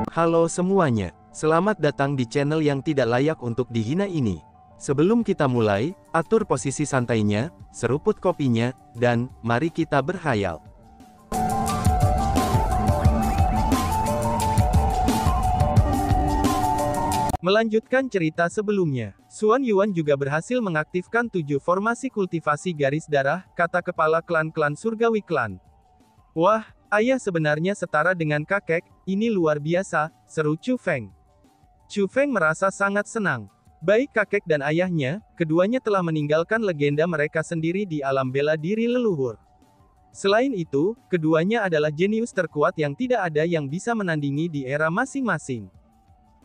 Halo semuanya, selamat datang di channel yang tidak layak untuk dihina ini. Sebelum kita mulai, atur posisi santainya, seruput kopinya, dan mari kita berkhayal. Melanjutkan cerita sebelumnya, Xuan Yuan juga berhasil mengaktifkan 7 formasi kultivasi garis darah, kata kepala klan-klan surgawi klan. Wah, ayah sebenarnya setara dengan kakek, ini luar biasa, seru Chu Feng. Chu Feng merasa sangat senang. Baik kakek dan ayahnya, keduanya telah meninggalkan legenda mereka sendiri di alam bela diri leluhur. Selain itu, keduanya adalah jenius terkuat yang tidak ada yang bisa menandingi di era masing-masing.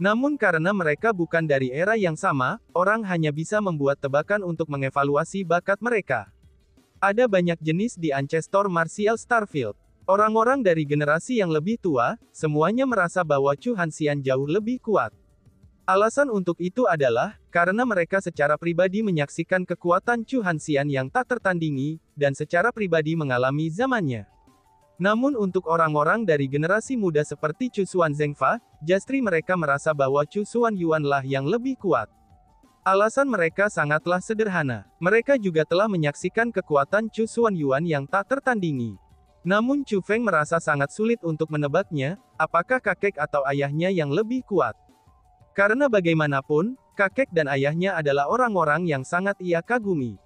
Namun karena mereka bukan dari era yang sama, orang hanya bisa membuat tebakan untuk mengevaluasi bakat mereka. Ada banyak jenis di Ancestor Martial Starfield. Orang-orang dari generasi yang lebih tua, semuanya merasa bahwa Chu Hanxian jauh lebih kuat. Alasan untuk itu adalah, karena mereka secara pribadi menyaksikan kekuatan Chu Hanxian yang tak tertandingi, dan secara pribadi mengalami zamannya. Namun untuk orang-orang dari generasi muda seperti Chu Xuan Zhengfa, justru mereka merasa bahwa Chu Xuan Yuan lah yang lebih kuat. Alasan mereka sangatlah sederhana. Mereka juga telah menyaksikan kekuatan Chu Xuan Yuan yang tak tertandingi. Namun Chu Feng merasa sangat sulit untuk menebaknya, apakah kakek atau ayahnya yang lebih kuat. Karena bagaimanapun, kakek dan ayahnya adalah orang-orang yang sangat ia kagumi.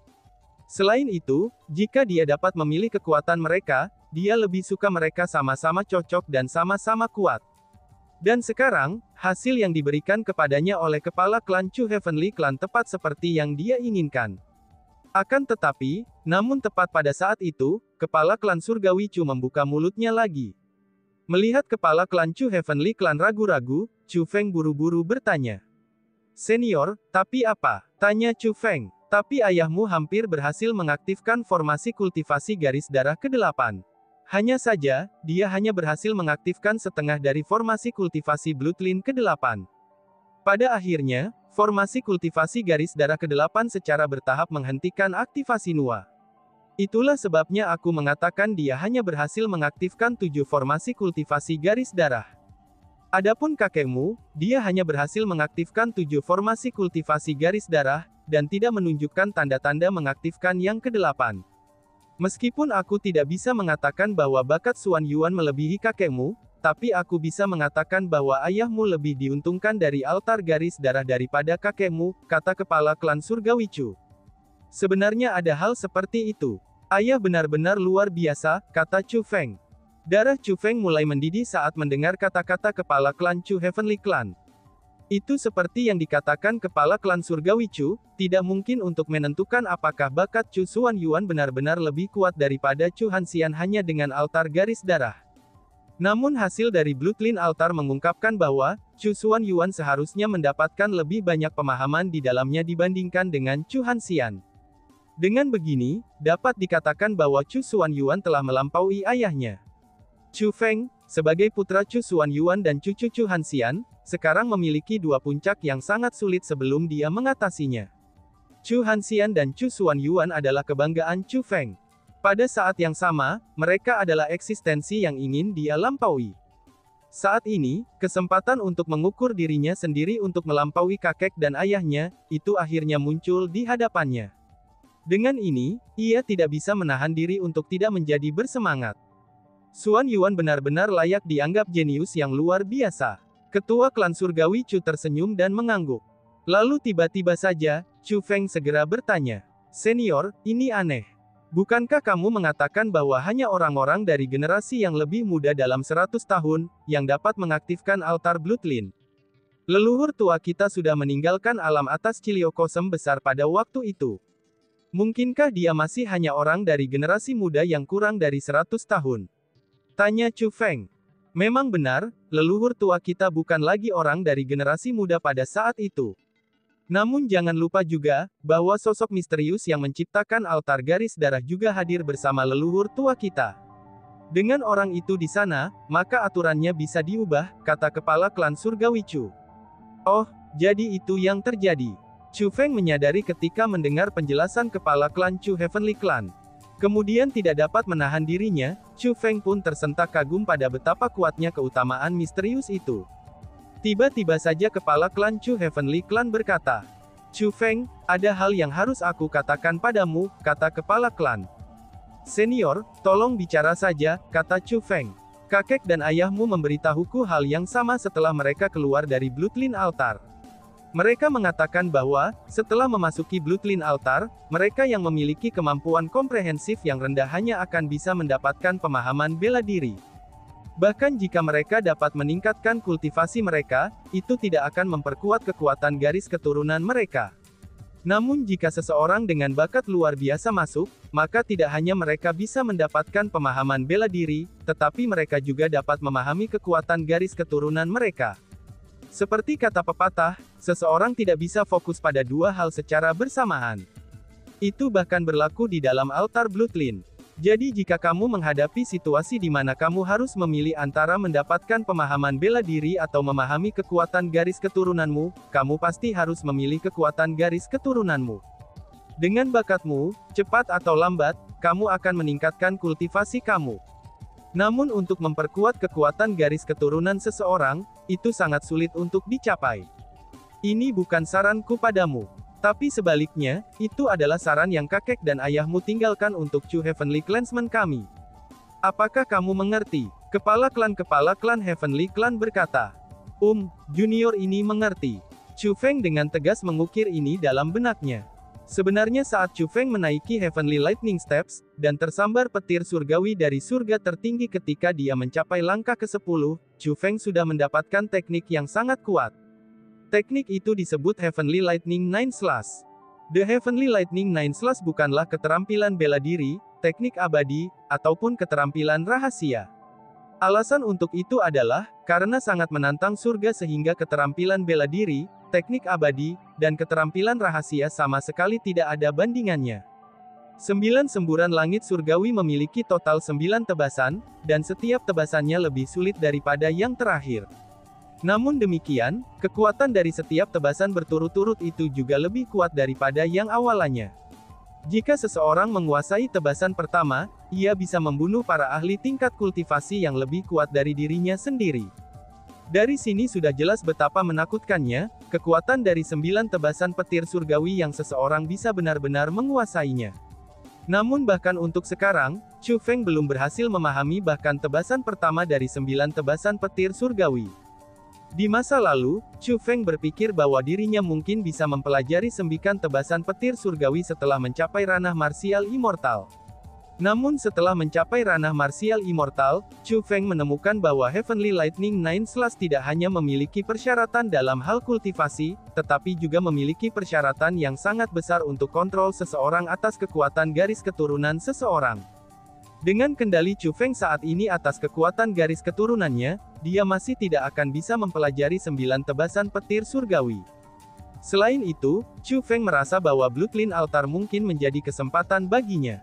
Selain itu, jika dia dapat memilih kekuatan mereka, dia lebih suka mereka sama-sama cocok dan sama-sama kuat. Dan sekarang, hasil yang diberikan kepadanya oleh kepala klan Chu Heavenly Clan tepat seperti yang dia inginkan. Akan tetapi, namun tepat pada saat itu, kepala klan surgawi Chu membuka mulutnya lagi. Melihat kepala klan Chu Heavenly Clan ragu-ragu, Chu Feng buru-buru bertanya. Senior, tapi apa? Tanya Chu Feng. Tapi ayahmu hampir berhasil mengaktifkan formasi kultivasi garis darah ke-8. Hanya saja, dia hanya berhasil mengaktifkan setengah dari formasi kultivasi Bloodline ke-8. Pada akhirnya, formasi kultivasi garis darah ke-8 secara bertahap menghentikan aktivasi Nua. Itulah sebabnya aku mengatakan dia hanya berhasil mengaktifkan 7 formasi kultivasi garis darah. Adapun kakekmu, dia hanya berhasil mengaktifkan 7 formasi kultivasi garis darah, dan tidak menunjukkan tanda-tanda mengaktifkan yang ke-8. Meskipun aku tidak bisa mengatakan bahwa bakat Xuan Yuan melebihi kakekmu, tapi aku bisa mengatakan bahwa ayahmu lebih diuntungkan dari altar garis darah daripada kakekmu, kata kepala klan surgawi Chu. Sebenarnya ada hal seperti itu. Ayah benar-benar luar biasa, kata Chu Feng. Darah Chu Feng mulai mendidih saat mendengar kata-kata kepala klan Chu Heavenly Clan. Itu seperti yang dikatakan kepala klan surgawi Chu, tidak mungkin untuk menentukan apakah bakat Chu Xuan Yuan benar-benar lebih kuat daripada Chu Hanxian hanya dengan altar garis darah. Namun hasil dari Bloodline Altar mengungkapkan bahwa, Chu Xuan Yuan seharusnya mendapatkan lebih banyak pemahaman di dalamnya dibandingkan dengan Chu Hanxian. Dengan begini, dapat dikatakan bahwa Chu Xuan Yuan telah melampaui ayahnya. Chu Feng, sebagai putra Chu Xuan Yuan dan cucu Chu Hanxian, sekarang memiliki dua puncak yang sangat sulit sebelum dia mengatasinya. Chu Hanxian dan Chu Xuan Yuan adalah kebanggaan Chu Feng. Pada saat yang sama, mereka adalah eksistensi yang ingin dia lampaui. Saat ini, kesempatan untuk mengukur dirinya sendiri untuk melampaui kakek dan ayahnya, itu akhirnya muncul di hadapannya. Dengan ini, ia tidak bisa menahan diri untuk tidak menjadi bersemangat. Xuan Yuan benar-benar layak dianggap jenius yang luar biasa. Ketua klan surgawi Chu tersenyum dan mengangguk. Lalu tiba-tiba saja, Chu Feng segera bertanya. Senior, ini aneh. Bukankah kamu mengatakan bahwa hanya orang-orang dari generasi yang lebih muda dalam 100 tahun, yang dapat mengaktifkan altar Bloodline? Leluhur tua kita sudah meninggalkan alam atas Ciliokosem besar pada waktu itu. Mungkinkah dia masih hanya orang dari generasi muda yang kurang dari 100 tahun? Tanya Chu Feng. Memang benar, leluhur tua kita bukan lagi orang dari generasi muda pada saat itu. Namun jangan lupa juga, bahwa sosok misterius yang menciptakan altar garis darah juga hadir bersama leluhur tua kita. Dengan orang itu di sana, maka aturannya bisa diubah, kata kepala klan surgawi Chu. Oh, jadi itu yang terjadi. Chu Feng menyadari ketika mendengar penjelasan kepala klan Chu Heavenly Clan. Kemudian tidak dapat menahan dirinya, Chu Feng pun tersentak kagum pada betapa kuatnya keutamaan misterius itu. Tiba-tiba saja kepala klan Chu Heavenly Clan berkata, "Chu Feng, ada hal yang harus aku katakan padamu," kata kepala klan. "Senior, tolong bicara saja," kata Chu Feng. "Kakek dan ayahmu memberitahuku hal yang sama setelah mereka keluar dari Bloodline Altar. Mereka mengatakan bahwa, setelah memasuki Bloodline Altar, mereka yang memiliki kemampuan komprehensif yang rendah hanya akan bisa mendapatkan pemahaman bela diri. Bahkan jika mereka dapat meningkatkan kultivasi mereka, itu tidak akan memperkuat kekuatan garis keturunan mereka. Namun jika seseorang dengan bakat luar biasa masuk, maka tidak hanya mereka bisa mendapatkan pemahaman bela diri, tetapi mereka juga dapat memahami kekuatan garis keturunan mereka. Seperti kata pepatah, seseorang tidak bisa fokus pada dua hal secara bersamaan. Itu bahkan berlaku di dalam altar Bloodline. Jadi jika kamu menghadapi situasi di mana kamu harus memilih antara mendapatkan pemahaman bela diri atau memahami kekuatan garis keturunanmu, kamu pasti harus memilih kekuatan garis keturunanmu. Dengan bakatmu, cepat atau lambat, kamu akan meningkatkan kultivasi kamu. Namun untuk memperkuat kekuatan garis keturunan seseorang, itu sangat sulit untuk dicapai. Ini bukan saranku padamu. Tapi sebaliknya, itu adalah saran yang kakek dan ayahmu tinggalkan untuk Chu Heavenly Clansmen kami. Apakah kamu mengerti? Kepala klan Heavenly Clan berkata. Junior ini mengerti. Chu Feng dengan tegas mengukir ini dalam benaknya. Sebenarnya saat Chu Feng menaiki Heavenly Lightning Steps, dan tersambar petir surgawi dari surga tertinggi ketika dia mencapai langkah ke-10, Chu Feng sudah mendapatkan teknik yang sangat kuat. Teknik itu disebut Heavenly Lightning Nine Slash. The Heavenly Lightning Nine Slash bukanlah keterampilan bela diri, teknik abadi, ataupun keterampilan rahasia. Alasan untuk itu adalah, karena sangat menantang surga sehingga keterampilan bela diri, teknik abadi, dan keterampilan rahasia sama sekali tidak ada bandingannya. 9 semburan langit surgawi memiliki total 9 tebasan, dan setiap tebasannya lebih sulit daripada yang terakhir. Namun demikian, kekuatan dari setiap tebasan berturut-turut itu juga lebih kuat daripada yang awalannya. Jika seseorang menguasai tebasan pertama, ia bisa membunuh para ahli tingkat kultivasi yang lebih kuat dari dirinya sendiri. Dari sini sudah jelas betapa menakutkannya, kekuatan dari 9 tebasan petir surgawi yang seseorang bisa benar-benar menguasainya. Namun bahkan untuk sekarang, Chu Feng belum berhasil memahami bahkan tebasan pertama dari 9 tebasan petir surgawi. Di masa lalu, Chu Feng berpikir bahwa dirinya mungkin bisa mempelajari 9 tebasan petir surgawi setelah mencapai ranah marsial immortal. Namun setelah mencapai ranah marsial immortal, Chu Feng menemukan bahwa Heavenly Lightning Nine Slash tidak hanya memiliki persyaratan dalam hal kultivasi, tetapi juga memiliki persyaratan yang sangat besar untuk kontrol seseorang atas kekuatan garis keturunan seseorang. Dengan kendali Chu Feng saat ini atas kekuatan garis keturunannya, dia masih tidak akan bisa mempelajari 9 tebasan petir surgawi. Selain itu, Chu Feng merasa bahwa Bloodline Altar mungkin menjadi kesempatan baginya.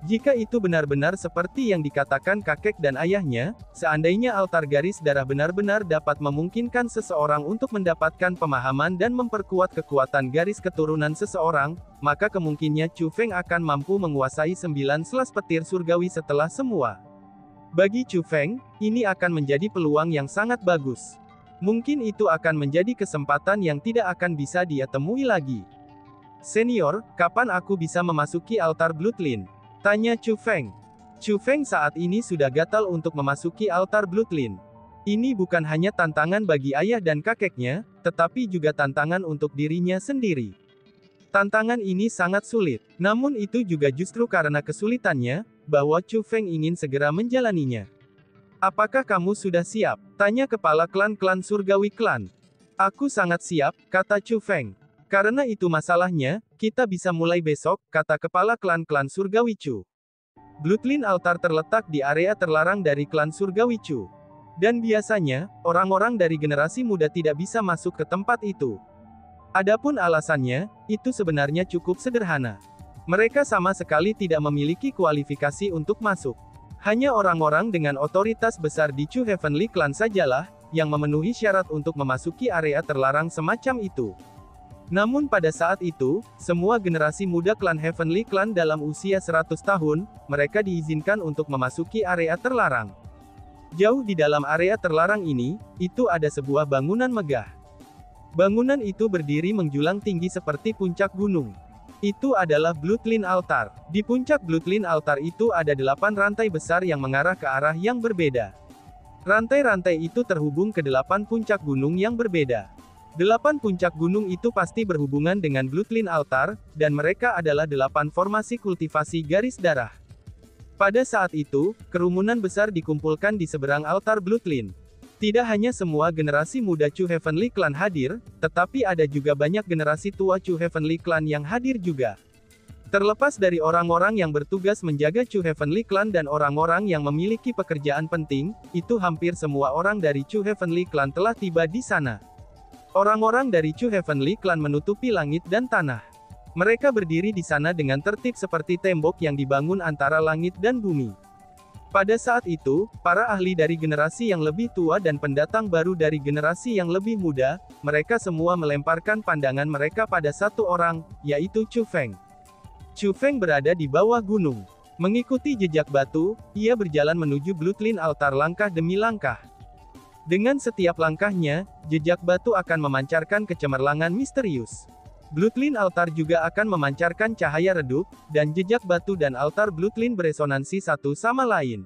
Jika itu benar-benar seperti yang dikatakan kakek dan ayahnya, seandainya altar garis darah benar-benar dapat memungkinkan seseorang untuk mendapatkan pemahaman dan memperkuat kekuatan garis keturunan seseorang, maka kemungkinannya Chu Feng akan mampu menguasai 9 selas petir surgawi setelah semua. Bagi Chu Feng, ini akan menjadi peluang yang sangat bagus. Mungkin itu akan menjadi kesempatan yang tidak akan bisa dia temui lagi. "Senior, kapan aku bisa memasuki altar Bloodline?" tanya Chu Feng. Chu Feng saat ini sudah gatal untuk memasuki altar Bloodline. Ini bukan hanya tantangan bagi ayah dan kakeknya, tetapi juga tantangan untuk dirinya sendiri. Tantangan ini sangat sulit, namun itu juga justru karena kesulitannya, bahwa Chu Feng ingin segera menjalaninya. "Apakah kamu sudah siap?" tanya kepala klan Surgawi Klan. "Aku sangat siap," kata Chu Feng. "Karena itu masalahnya, kita bisa mulai besok," kata kepala klan Surgawi Chu. Bloodline Altar terletak di area terlarang dari klan Surgawi Chu. Dan biasanya, orang-orang dari generasi muda tidak bisa masuk ke tempat itu. Adapun alasannya, itu sebenarnya cukup sederhana. Mereka sama sekali tidak memiliki kualifikasi untuk masuk. Hanya orang-orang dengan otoritas besar di Chu Heavenly Clan sajalah, yang memenuhi syarat untuk memasuki area terlarang semacam itu. Namun pada saat itu, semua generasi muda klan Heavenly Clan dalam usia 100 tahun, mereka diizinkan untuk memasuki area terlarang. Jauh di dalam area terlarang ini, itu ada sebuah bangunan megah. Bangunan itu berdiri menjulang tinggi seperti puncak gunung. Itu adalah Bloodline Altar. Di puncak Bloodline Altar itu ada 8 rantai besar yang mengarah ke arah yang berbeda. Rantai-rantai itu terhubung ke 8 puncak gunung yang berbeda. 8 puncak gunung itu pasti berhubungan dengan Bloodline Altar, dan mereka adalah 8 formasi kultivasi garis darah. Pada saat itu, kerumunan besar dikumpulkan di seberang altar Bloodline. Tidak hanya semua generasi muda Chu Heavenly Clan hadir, tetapi ada juga banyak generasi tua Chu Heavenly Clan yang hadir juga. Terlepas dari orang-orang yang bertugas menjaga Chu Heavenly Clan dan orang-orang yang memiliki pekerjaan penting, itu hampir semua orang dari Chu Heavenly Clan telah tiba di sana. Orang-orang dari Chu Heavenly Clan menutupi langit dan tanah. Mereka berdiri di sana dengan tertib seperti tembok yang dibangun antara langit dan bumi. Pada saat itu, para ahli dari generasi yang lebih tua dan pendatang baru dari generasi yang lebih muda, mereka semua melemparkan pandangan mereka pada satu orang, yaitu Chu Feng. Chu Feng berada di bawah gunung. Mengikuti jejak batu, ia berjalan menuju Bloodline Altar langkah demi langkah. Dengan setiap langkahnya, jejak batu akan memancarkan kecemerlangan misterius. Bloodline Altar juga akan memancarkan cahaya redup, dan jejak batu dan altar Bloodline beresonansi satu sama lain.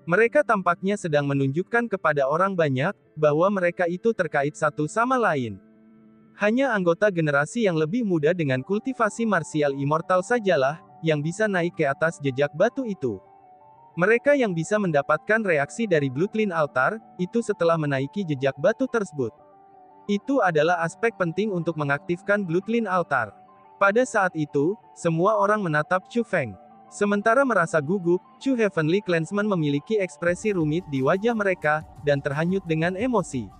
Mereka tampaknya sedang menunjukkan kepada orang banyak, bahwa mereka itu terkait satu sama lain. Hanya anggota generasi yang lebih muda dengan kultivasi martial immortal sajalah, yang bisa naik ke atas jejak batu itu. Mereka yang bisa mendapatkan reaksi dari Bloodline Altar, itu setelah menaiki jejak batu tersebut. Itu adalah aspek penting untuk mengaktifkan Bloodline Altar. Pada saat itu, semua orang menatap Chu Feng. Sementara merasa gugup, Chu Heavenly Clansmen memiliki ekspresi rumit di wajah mereka, dan terhanyut dengan emosi.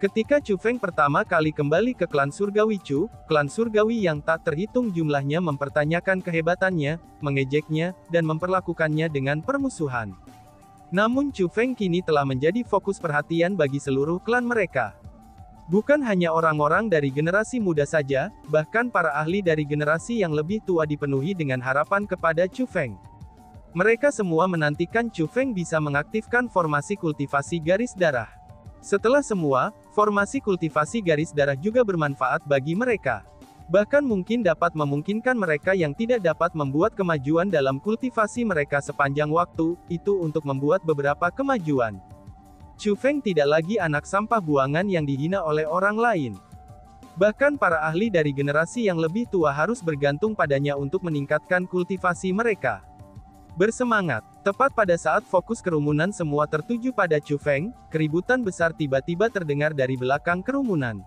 Ketika Chu Feng pertama kali kembali ke klan Surgawi Chu, klan Surgawi yang tak terhitung jumlahnya mempertanyakan kehebatannya, mengejeknya, dan memperlakukannya dengan permusuhan. Namun Chu Feng kini telah menjadi fokus perhatian bagi seluruh klan mereka. Bukan hanya orang-orang dari generasi muda saja, bahkan para ahli dari generasi yang lebih tua dipenuhi dengan harapan kepada Chu Feng. Mereka semua menantikan Chu Feng bisa mengaktifkan formasi kultivasi garis darah. Setelah semua, formasi kultivasi garis darah juga bermanfaat bagi mereka. Bahkan mungkin dapat memungkinkan mereka yang tidak dapat membuat kemajuan dalam kultivasi mereka sepanjang waktu, itu untuk membuat beberapa kemajuan. Chu Feng tidak lagi anak sampah buangan yang dihina oleh orang lain. Bahkan para ahli dari generasi yang lebih tua harus bergantung padanya untuk meningkatkan kultivasi mereka. Bersemangat! Tepat pada saat fokus kerumunan semua tertuju pada Chu Feng, keributan besar tiba-tiba terdengar dari belakang kerumunan.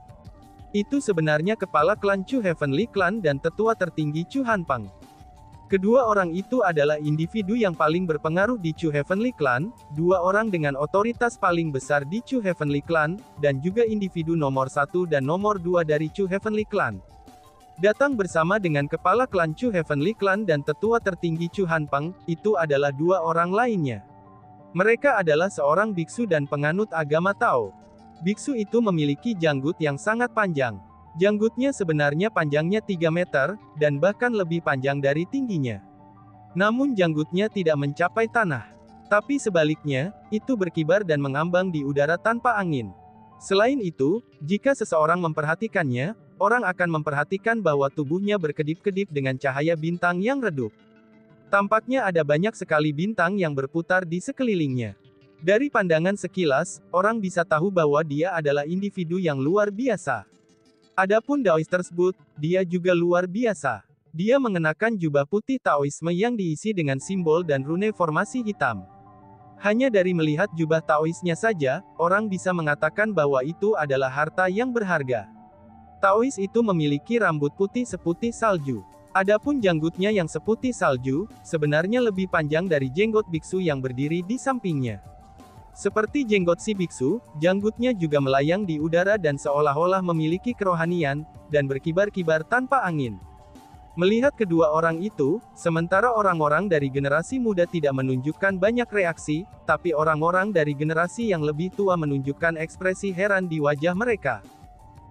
Itu sebenarnya kepala klan Chu Heavenly Clan dan tetua tertinggi Chu Hanpang. Kedua orang itu adalah individu yang paling berpengaruh di Chu Heavenly Clan, dua orang dengan otoritas paling besar di Chu Heavenly Clan, dan juga individu nomor 1 dan nomor 2 dari Chu Heavenly Clan. Datang bersama dengan kepala klan Chu Heavenly Clan dan tetua tertinggi Chu Hanpang, itu adalah dua orang lainnya. Mereka adalah seorang biksu dan penganut agama Tao. Biksu itu memiliki janggut yang sangat panjang. Janggutnya sebenarnya panjangnya 3 meter, dan bahkan lebih panjang dari tingginya. Namun janggutnya tidak mencapai tanah. Tapi sebaliknya, itu berkibar dan mengambang di udara tanpa angin. Selain itu, jika seseorang memperhatikannya, orang akan memperhatikan bahwa tubuhnya berkedip-kedip dengan cahaya bintang yang redup. Tampaknya ada banyak sekali bintang yang berputar di sekelilingnya. Dari pandangan sekilas, orang bisa tahu bahwa dia adalah individu yang luar biasa. Adapun Daois tersebut, dia juga luar biasa. Dia mengenakan jubah putih Taoisme yang diisi dengan simbol dan rune formasi hitam. Hanya dari melihat jubah Taoisnya saja, orang bisa mengatakan bahwa itu adalah harta yang berharga. Taois itu memiliki rambut putih seputih salju. Adapun janggutnya yang seputih salju, sebenarnya lebih panjang dari jenggot biksu yang berdiri di sampingnya. Seperti jenggot si biksu, janggutnya juga melayang di udara dan seolah-olah memiliki kerohanian, dan berkibar-kibar tanpa angin. Melihat kedua orang itu, sementara orang-orang dari generasi muda tidak menunjukkan banyak reaksi, tapi orang-orang dari generasi yang lebih tua menunjukkan ekspresi heran di wajah mereka.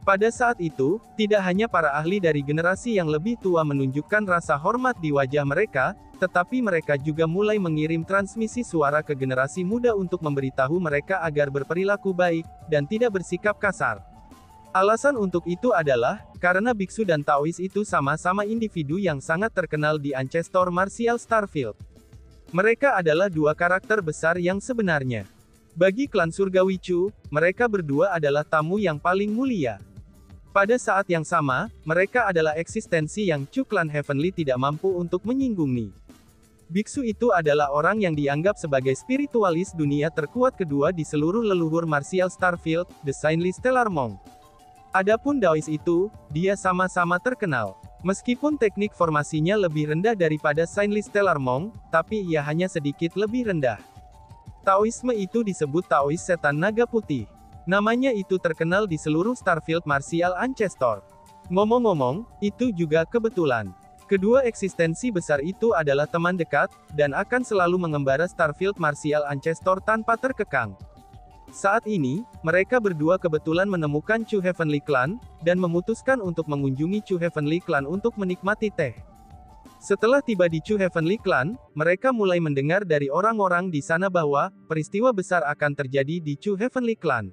Pada saat itu, tidak hanya para ahli dari generasi yang lebih tua menunjukkan rasa hormat di wajah mereka, tetapi mereka juga mulai mengirim transmisi suara ke generasi muda untuk memberitahu mereka agar berperilaku baik, dan tidak bersikap kasar. Alasan untuk itu adalah, karena biksu dan Taois itu sama-sama individu yang sangat terkenal di Ancestor Martial Starfield. Mereka adalah dua karakter besar yang sebenarnya. Bagi klan surgawi Chu, mereka berdua adalah tamu yang paling mulia. Pada saat yang sama, mereka adalah eksistensi yang Chu klan Heavenly tidak mampu untuk menyinggungi. Biksu itu adalah orang yang dianggap sebagai spiritualis dunia terkuat kedua di seluruh leluhur Martial Starfield, The Saintly Stellar Monk. Adapun Daois itu, dia sama-sama terkenal. Meskipun teknik formasinya lebih rendah daripada Saintly Stellar Monk, tapi ia hanya sedikit lebih rendah. Taoisme itu disebut Taois Setan Naga Putih. Namanya itu terkenal di seluruh Starfield Martial Ancestor. Ngomong-ngomong, itu juga kebetulan. Kedua eksistensi besar itu adalah teman dekat, dan akan selalu mengembara Starfield Martial Ancestor tanpa terkekang. Saat ini, mereka berdua kebetulan menemukan Chu Heavenly Clan, dan memutuskan untuk mengunjungi Chu Heavenly Clan untuk menikmati teh. Setelah tiba di Chu Heavenly Clan, mereka mulai mendengar dari orang-orang di sana bahwa, peristiwa besar akan terjadi di Chu Heavenly Clan.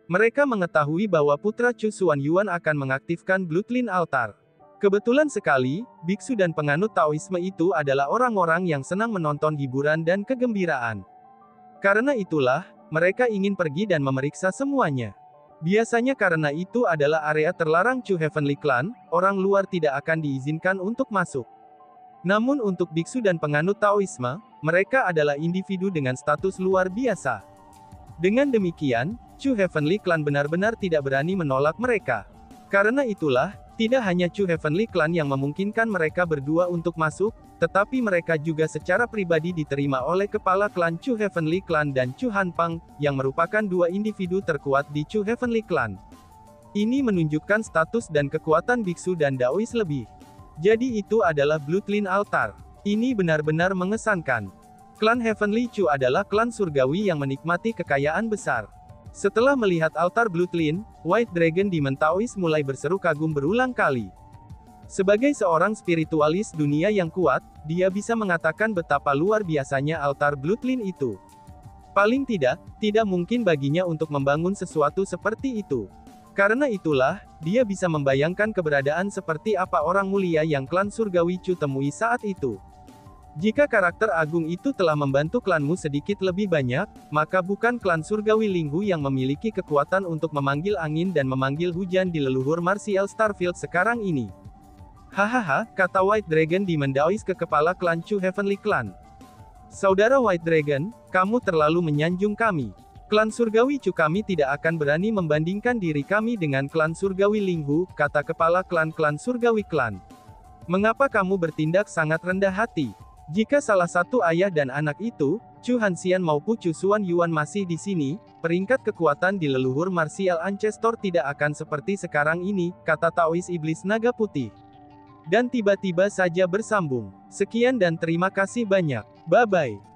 Mereka mengetahui bahwa putra Chu Xuan Yuan akan mengaktifkan Bloodline Altar. Kebetulan sekali, biksu dan penganut Taoisme itu adalah orang-orang yang senang menonton hiburan dan kegembiraan. Karena itulah, mereka ingin pergi dan memeriksa semuanya. Biasanya karena itu adalah area terlarang Chu Heavenly Clan, orang luar tidak akan diizinkan untuk masuk. Namun untuk biksu dan penganut Taoisme, mereka adalah individu dengan status luar biasa. Dengan demikian, Chu Heavenly Clan benar-benar tidak berani menolak mereka. Karena itulah, tidak hanya Chu Heavenly Clan yang memungkinkan mereka berdua untuk masuk, tetapi mereka juga secara pribadi diterima oleh kepala klan Chu Heavenly Clan dan Chu Hanpang, yang merupakan dua individu terkuat di Chu Heavenly Clan. Ini menunjukkan status dan kekuatan biksu dan Daois lebih. Jadi itu adalah Bloodline Altar. Ini benar-benar mengesankan. Klan Heavenly Chu adalah klan surgawi yang menikmati kekayaan besar. Setelah melihat altar Bloodline, White Dragon Demon Taois mulai berseru kagum berulang kali. Sebagai seorang spiritualis dunia yang kuat, dia bisa mengatakan betapa luar biasanya altar Bloodline itu. Paling tidak mungkin baginya untuk membangun sesuatu seperti itu. Karena itulah, dia bisa membayangkan keberadaan seperti apa orang mulia yang klan surgawi Chu temui saat itu. Jika karakter agung itu telah membantu klanmu sedikit lebih banyak, maka bukan klan surgawi Linghu yang memiliki kekuatan untuk memanggil angin dan memanggil hujan di leluhur Martial Starfield sekarang ini. Hahaha, kata White Dragon Demon Daois ke kepala klan Chu Heavenly Clan. Saudara White Dragon, kamu terlalu menyanjung kami. Klan surgawi Chu kami tidak akan berani membandingkan diri kami dengan klan surgawi Linghu, kata kepala klan-klan surgawi klan. Mengapa kamu bertindak sangat rendah hati? Jika salah satu ayah dan anak itu, Chu Hanxian maupun Chu Xuan Yuan masih di sini, peringkat kekuatan di leluhur Martial Ancestor tidak akan seperti sekarang ini, kata Taois Iblis Naga Putih. Dan tiba-tiba saja bersambung. Sekian dan terima kasih banyak. Bye-bye.